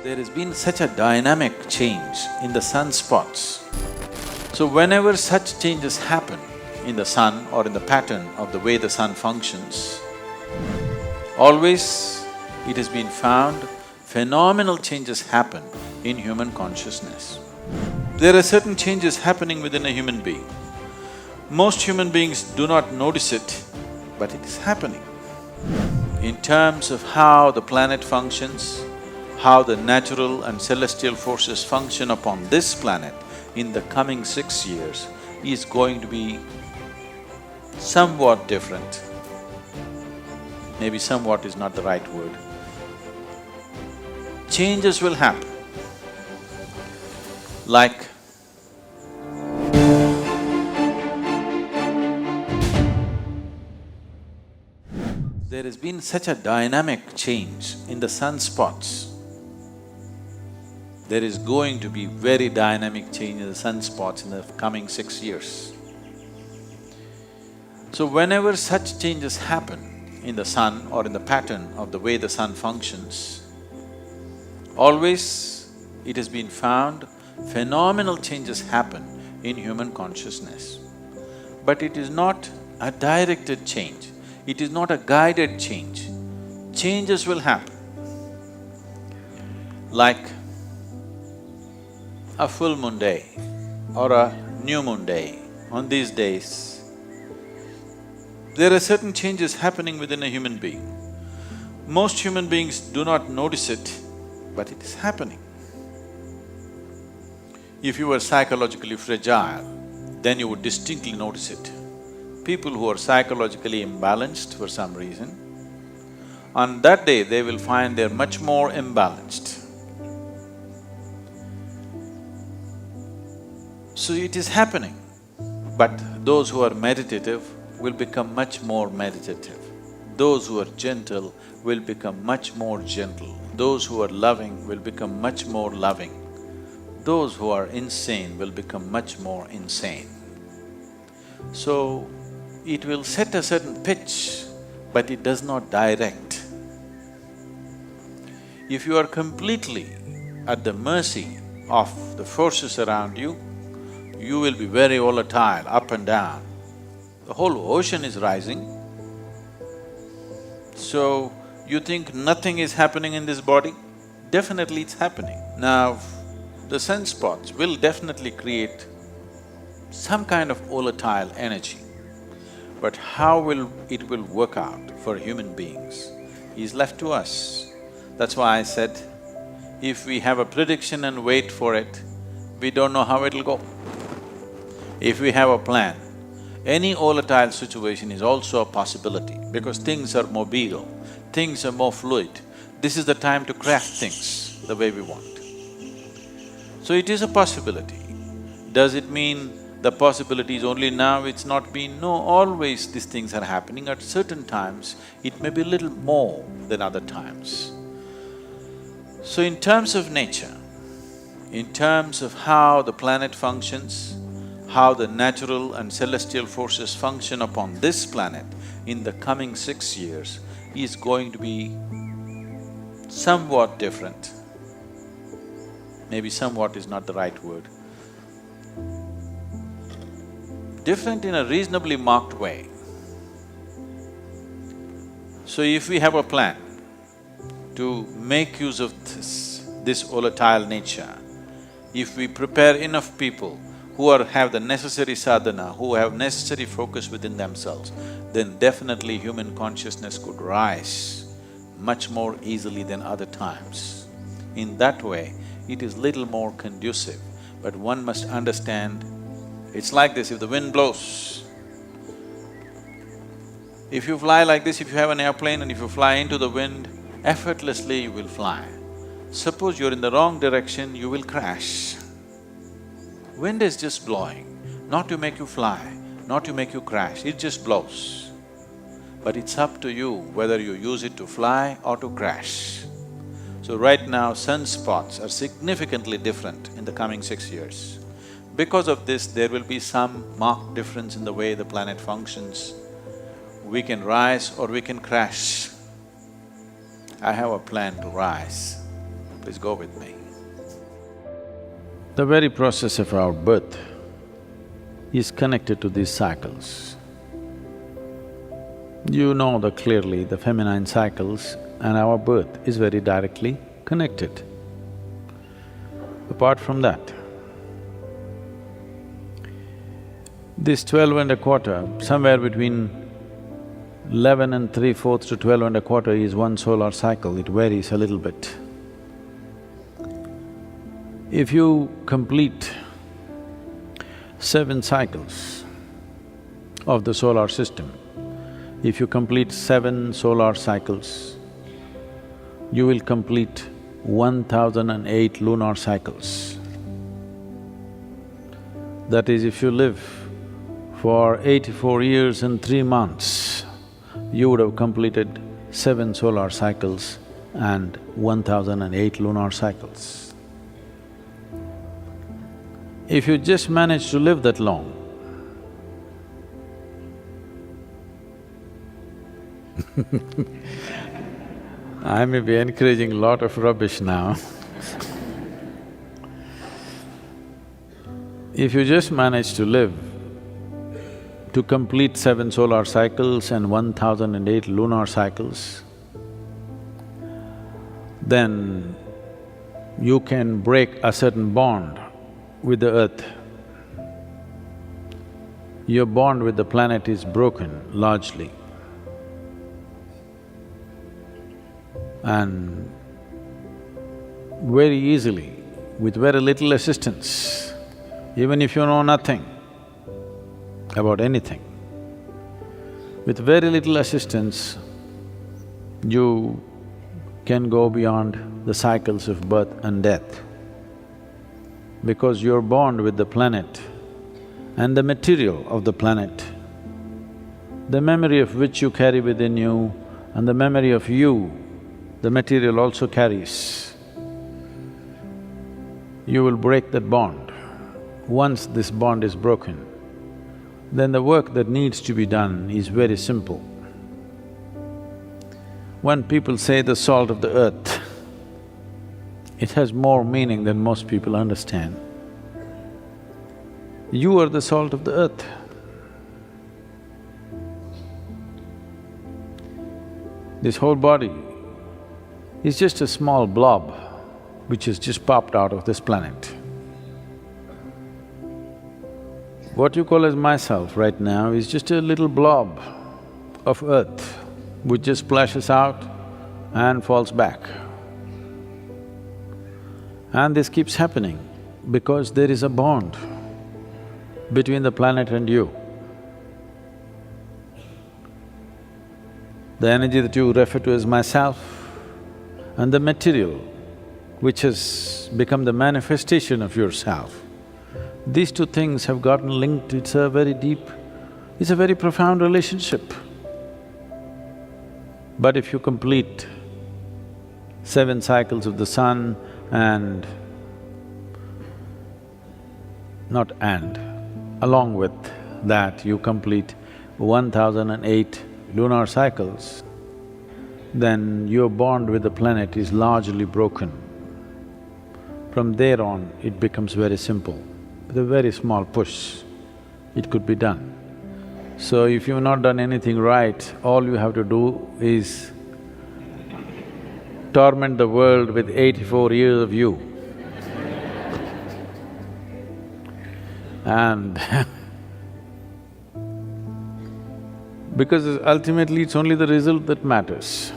There has been such a dynamic change in the sunspots. So whenever such changes happen in the sun or in the pattern of the way the sun functions, always it has been found phenomenal changes happen in human consciousness. There are certain changes happening within a human being. Most human beings do not notice it, but it is happening. In terms of how the planet functions, how the natural and celestial forces function upon this planet in the coming 6 years is going to be somewhat different. Maybe somewhat is not the right word. Changes will happen. Like there has been such a dynamic change in the sunspots. There is going to be very dynamic change in the sunspots in the coming 6 years. So whenever such changes happen in the sun or in the pattern of the way the sun functions, always it has been found phenomenal changes happen in human consciousness. But it is not a directed change, it is not a guided change. Changes will happen. Like a full moon day or a new moon day, on these days, there are certain changes happening within a human being. Most human beings do not notice it, but it is happening. If you were psychologically fragile, then you would distinctly notice it. People who are psychologically imbalanced for some reason, on that day they will find they're much more imbalanced. So it is happening, but those who are meditative will become much more meditative. Those who are gentle will become much more gentle. Those who are loving will become much more loving. Those who are insane will become much more insane. So, it will set a certain pitch, but it does not direct. If you are completely at the mercy of the forces around you, you will be very volatile, up and down. The whole ocean is rising. So, you think nothing is happening in this body? Definitely it's happening. Now, the sunspots will definitely create some kind of volatile energy. But how it will work out for human beings is left to us. That's why I said, if we have a prediction and wait for it, we don't know how it'll go. If we have a plan, any volatile situation is also a possibility because things are mobile, things are more fluid. This is the time to craft things the way we want. So it is a possibility. Does it mean the possibility is only now, it's not been? No, always these things are happening. At certain times, it may be a little more than other times. So in terms of nature, in terms of how the planet functions, how the natural and celestial forces function upon this planet in the coming 6 years is going to be somewhat different. Maybe somewhat is not the right word. Different in a reasonably marked way. So if we have a plan to make use of this volatile nature, if we prepare enough people who have the necessary sadhana, who have necessary focus within themselves, then definitely human consciousness could rise much more easily than other times. In that way, it is little more conducive, but one must understand, it's like this, if the wind blows, if you fly like this, if you have an airplane and if you fly into the wind, effortlessly you will fly. Suppose you're in the wrong direction, you will crash. Wind is just blowing, not to make you fly, not to make you crash, it just blows. But it's up to you whether you use it to fly or to crash. So right now, sunspots are significantly different in the coming 6 years. Because of this, there will be some marked difference in the way the planet functions. We can rise or we can crash. I have a plan to rise. Please go with me. The very process of our birth is connected to these cycles. You know that clearly the feminine cycles and our birth is very directly connected. Apart from that, this 12 and a quarter, somewhere between 11 and 3/4 to 12 and a quarter is one solar cycle, it varies a little bit. If you complete 7 cycles of the solar system, if you complete 7 solar cycles, you will complete 1008 lunar cycles. That is, if you live for 84 years and 3 months, you would have completed 7 solar cycles and 1008 lunar cycles. If you just manage to live that long, I may be encouraging a lot of rubbish now. If you just manage to live to complete 7 solar cycles and 1008 lunar cycles, then you can break a certain bond with the earth. Your bond with the planet is broken largely. And very easily, with very little assistance, even if you know nothing about anything, with very little assistance, you can go beyond the cycles of birth and death. Because your bond with the planet and the material of the planet, the memory of which you carry within you and the memory of you, the material also carries, you will break that bond. Once this bond is broken, then the work that needs to be done is very simple. When people say the salt of the earth, it has more meaning than most people understand. You are the salt of the earth. This whole body is just a small blob which has just popped out of this planet. What you call as myself right now is just a little blob of earth which just splashes out and falls back. And this keeps happening because there is a bond between the planet and you. The energy that you refer to as myself and the material which has become the manifestation of yourself, these two things have gotten linked. It's a very deep, it's a very profound relationship. But if you complete 7 cycles of the sun and… along with that you complete 1008 lunar cycles, then your bond with the planet is largely broken. From there on, it becomes very simple. With a very small push, it could be done. So if you've not done anything right, all you have to do is torment the world with 84 years of you. And because ultimately it's only the result that matters.